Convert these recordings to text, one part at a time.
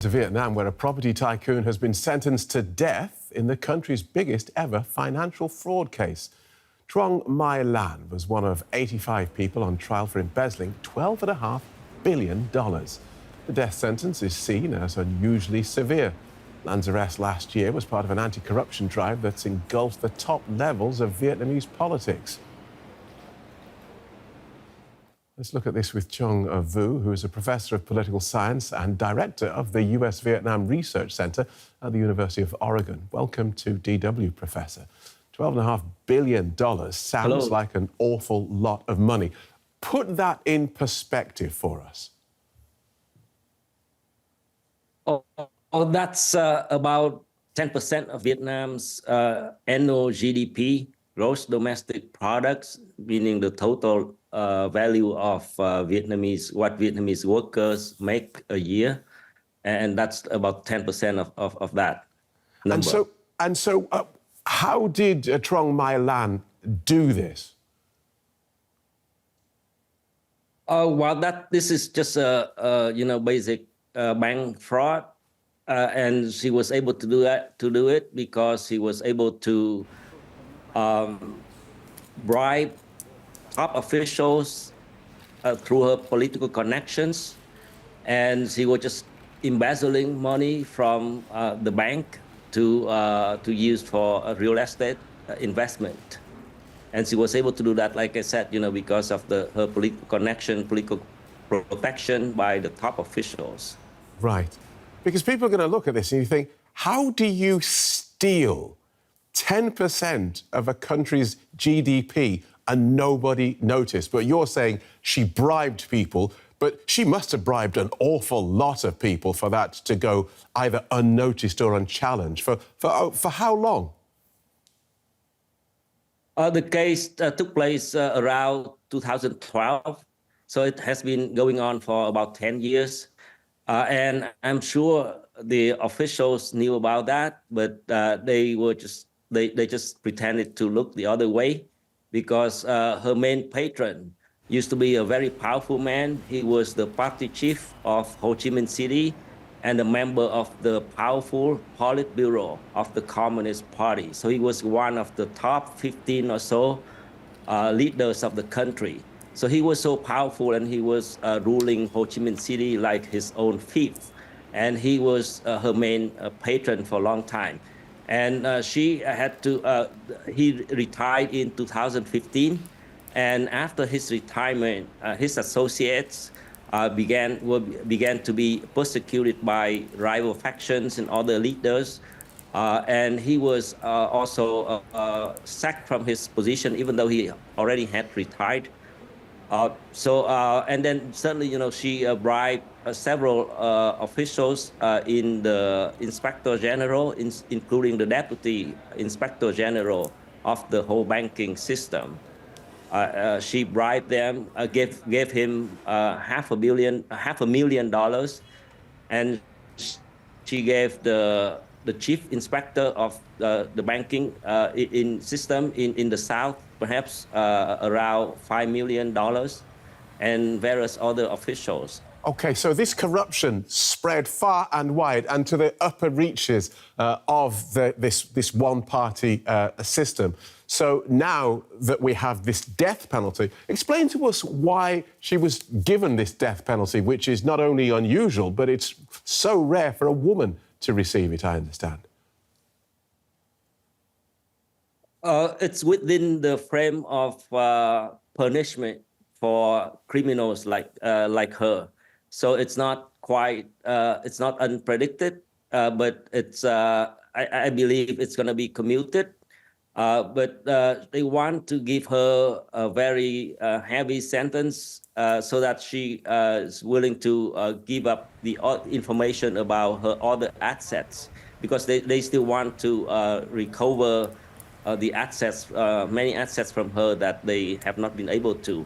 To Vietnam, where a property tycoon has been sentenced to death in the country's biggest ever financial fraud case. Truong My Lan was one of 85 people on trial for embezzling $12.5 billion. The death sentence is seen as unusually severe. Lan's arrest last year was part of an anti-corruption drive that's engulfed the top levels of Vietnamese politics. Let's look at this with Truong Vu, who is a professor of political science and director of the US-Vietnam Research Center at the University of Oregon. Welcome to DW, Professor. $12.5 billion sounds like an awful lot of money. Put that in perspective for us. That's about 10% of Vietnam's annual GDP, gross domestic products, meaning the total value of what Vietnamese workers make a year, and that's about 10% of that number. And so, how did Truong My Lan do this? Well, this is just a basic bank fraud, and she was able to do it because she was able to bribe top officials through her political connections, and she was just embezzling money from the bank to use for a real estate investment. And she was able to do that, like I said, because of her political connection, political protection by the top officials. Right. Because people are going to look at this and you think, how do you steal 10% of a country's GDP and nobody noticed? But you're saying she bribed people, but she must have bribed an awful lot of people for that to go either unnoticed or unchallenged. For how long? The case took place around 2012, so it has been going on for about 10 years. And I'm sure the officials knew about that, but they just pretended to look the other way, because her main patron used to be a very powerful man. He was the party chief of Ho Chi Minh City and a member of the powerful Politburo of the Communist Party. So he was one of the top 15 or so leaders of the country. So he was so powerful, and he was ruling Ho Chi Minh City like his own fief. And he was her main patron for a long time. And he retired in 2015. And after his retirement, his associates began to be persecuted by rival factions and other leaders. And he was also sacked from his position, even though he already had retired. And then certainly, she bribed several officials in the Inspector General, including the Deputy Inspector General of the whole banking system. She bribed them, gave him $500,000, and she gave the chief inspector of the banking system in the South perhaps around $5 million, and various other officials. OK, so this corruption spread far and wide and to the upper reaches of this one-party system. So now that we have this death penalty, explain to us why she was given this death penalty, which is not only unusual, but it's so rare for a woman to receive it, I understand. It's within the frame of punishment for criminals like her. So it's not quite, it's not unpredicted, but it's, I believe it's going to be commuted. But they want to give her a very heavy sentence so that she is willing to give up the information about her other assets, because they still want to recover the assets, many assets from her that they have not been able to.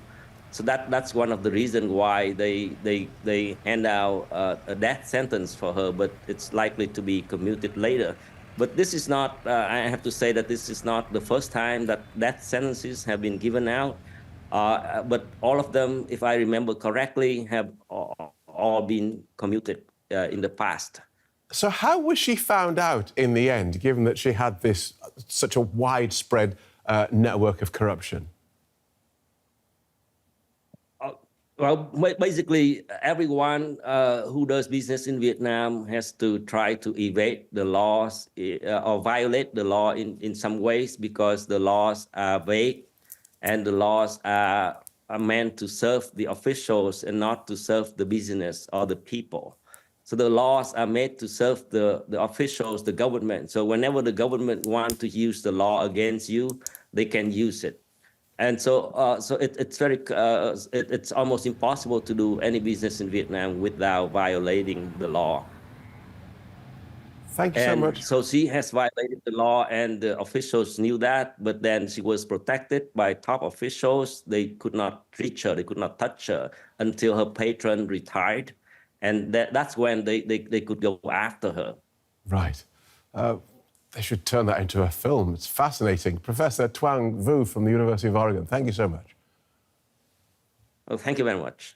So that's one of the reasons why they hand out a death sentence for her, but it's likely to be commuted later. But this is not, I have to say that this is not the first time that death sentences have been given out. But all of them, if I remember correctly, have all been commuted. in the past. So how was she found out in the end, given that she had this such a widespread network of corruption? Well, basically, everyone who does business in Vietnam has to try to evade the laws or violate the law in some ways, because the laws are vague and the laws are meant to serve the officials and not to serve the business or the people. So the laws are made to serve the officials, the government. So whenever the government wants to use the law against you, they can use it. And so, it's almost impossible to do any business in Vietnam without violating the law. Thank you so much. So she has violated the law, and the officials knew that. But then she was protected by top officials. They could not reach her, they could not touch her until her patron retired, and that's when they could go after her. Right. They should turn that into a film. It's fascinating. Professor Truong Vu from the University of Oregon, thank you so much. Well, thank you very much.